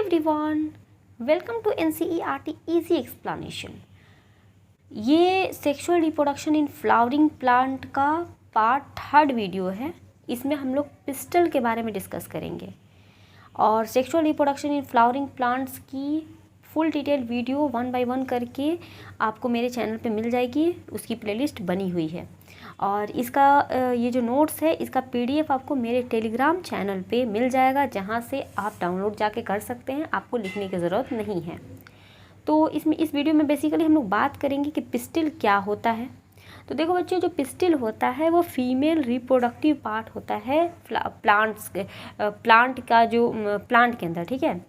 Everyone, welcome to NCERT easy explanation. ये sexual reproduction in flowering plant का part 3 video है। इसमें हम लोग पिस्टल के बारे में डिस्कस करेंगे और sexual reproduction in flowering plants की फुल डिटेल वीडियो 1 बाय 1 करके आपको मेरे चैनल पे मिल जाएगी। उसकी प्लेलिस्ट बनी हुई है और इसका ये जो नोट्स है इसका PDF आपको मेरे टेलीग्राम चैनल पे मिल जाएगा, जहाँ से आप डाउनलोड जाके कर सकते हैं। आपको लिखने की ज़रूरत नहीं है। तो इस वीडियो में बेसिकली हम लोग बात करेंगे कि पिस्टिल क्या होता है। तो देखो बच्चों, जो पिस्टिल होता है वो फीमेल रिप्रोडक्टिव पार्ट होता है प्लांट का, जो प्लांट के अंदर, ठीक है।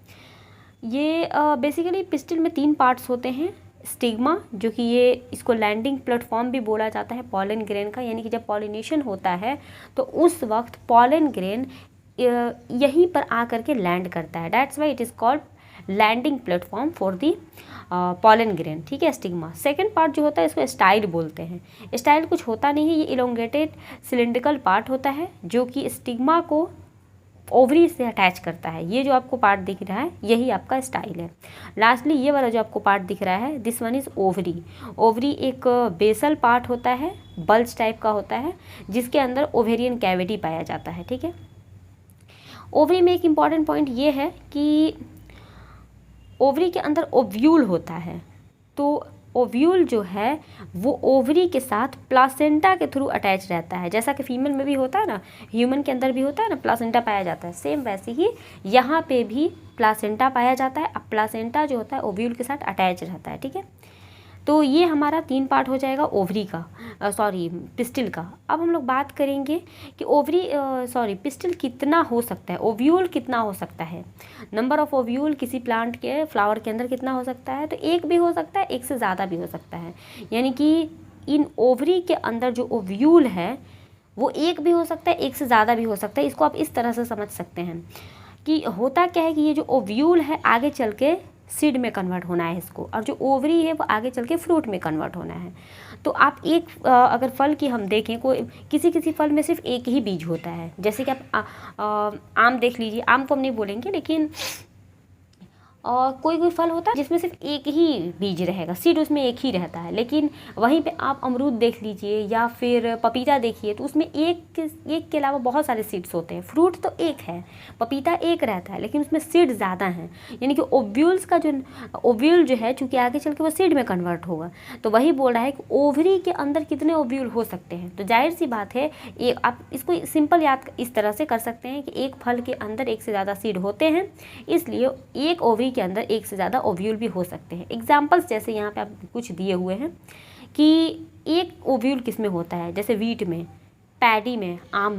ये बेसिकली पिस्टिल में 3 पार्ट्स होते हैं। स्टिग्मा, जो कि ये इसको लैंडिंग प्लेटफॉर्म भी बोला जाता है पॉलन ग्रेन का, यानी कि जब पॉलिनेशन होता है तो उस वक्त पॉलन ग्रेन यहीं पर आकर के लैंड करता है। That's why it is called landing platform for the pollen grain, ठीक है। स्टिग्मा। सेकेंड पार्ट जो होता है इसको स्टाइल बोलते हैं। स्टाइल कुछ होता नहीं है, ये इलोंगेटेड सिलिंड्रिकल पार्ट होता है जो कि स्टिग्मा को ओवरी से अटैच करता है। ये जो आपको पार्ट दिख रहा है यही आपका स्टाइल है। लास्टली ये वाला जो आपको पार्ट दिख रहा है, this one is ovary. Ovary एक बेसल पार्ट होता है, बल्ज टाइप का होता है, जिसके अंदर ओवेरियन कैविटी पाया जाता है, ठीक है। ओवरी में एक इम्पॉर्टेंट पॉइंट ये है कि ओवरी के अंदर ओव्यूल होता है। तो ओव्यूल जो है वो ओवरी के साथ प्लासेंटा के थ्रू अटैच रहता है। जैसा कि फीमेल में भी होता है ना, ह्यूमन के अंदर भी होता है ना, प्लासेंटा पाया जाता है, सेम वैसे ही यहाँ पे भी प्लासेंटा पाया जाता है। अब प्लासेंटा जो होता है ओव्यूल के साथ अटैच रहता है, ठीक है। तो ये हमारा 3 पार्ट हो जाएगा ओवरी का, पिस्टिल का। अब हम लोग बात करेंगे कि पिस्टिल कितना हो सकता है, ओव्यूल कितना हो सकता है। नंबर ऑफ ओव्यूल किसी प्लांट के फ्लावर के अंदर कितना हो सकता है, तो एक भी हो सकता है, एक से ज़्यादा भी हो सकता है। यानी कि इन ओवरी के अंदर जो ओव्यूल है वो एक भी हो सकता है, एक से ज़्यादा भी हो सकता है। इसको आप इस तरह से समझ सकते हैं कि होता क्या है कि ये जो ओव्यूल है आगे चल के सीड में कन्वर्ट होना है इसको, और जो ओवरी है वो आगे चल के फ्रूट में कन्वर्ट होना है। तो आप अगर फल की हम देखें, कोई किसी फल में सिर्फ एक ही बीज होता है। जैसे कि आप आम देख लीजिए, आम को हम नहीं बोलेंगे, लेकिन कोई फल होता है जिसमें सिर्फ एक ही बीज रहेगा, सीड उसमें एक ही रहता है। लेकिन वहीं पे आप अमरूद देख लीजिए या फिर पपीता देखिए, तो उसमें एक के अलावा बहुत सारे सीड्स होते हैं। फ्रूट तो एक है, पपीता एक रहता है, लेकिन उसमें सीड ज़्यादा हैं। यानी कि ओव्यूल्स का जो ओव्यूल जो है, चूँकि आगे चल के वो सीड में कन्वर्ट होगा, तो वही बोल रहा है कि ओवरी के अंदर कितने ओव्यूल हो सकते हैं। तो जाहिर सी बात है, आप इसको सिंपल याद इस तरह से कर सकते हैं कि एक फल के अंदर एक से ज़्यादा सीड होते हैं, इसलिए एक ओवरी के अंदर एक से ज़्यादा ओव्यूल भी हो सकते हैं। एग्जाम्पल्स जैसे यहाँ पे आप कुछ दिए हुए हैं कि एक ओव्यूल किस में होता है, जैसे वीट में, पैडी में, आम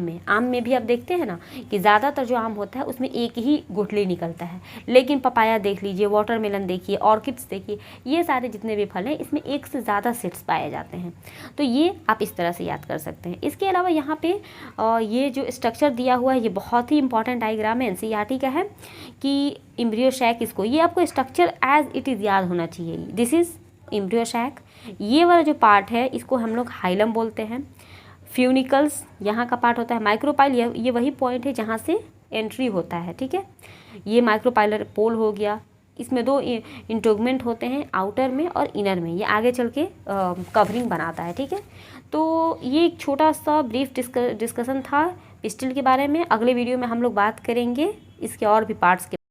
में भी आप देखते हैं ना कि ज़्यादातर जो आम होता है उसमें एक ही गुठली निकलता है। लेकिन पपाया देख लीजिए, वाटरमेलन देखिए, ऑर्किड्स देखिए, ये सारे जितने भी फल हैं इसमें एक से ज़्यादा सीड्स पाए जाते हैं। तो ये आप इस तरह से याद कर सकते हैं। इसके अलावा यहाँ पे ये जो स्ट्रक्चर दिया हुआ है ये बहुत ही इंपॉर्टेंट डायग्राम है, NCERT का है, कि एम्ब्रियो सैक, इसको ये आपको स्ट्रक्चर एज इट इज़ याद होना चाहिए। This is embryo sac. ये वाला जो पार्ट है इसको हम लोग हाइलम बोलते हैं। फ्यूनिकल्स यहाँ का पार्ट होता है। माइक्रोपाइल ये वही पॉइंट है जहाँ से एंट्री होता है, ठीक है। ये माइक्रोपाइलर पोल हो गया। इसमें 2 इंटोगमेंट होते हैं, आउटर में और इनर में। ये आगे चल के कवरिंग बनाता है, ठीक है। तो ये एक छोटा सा ब्रीफ डिस्कशन था पिस्टिल के बारे में। अगले वीडियो में हम लोग बात करेंगे इसके और भी पार्ट्स के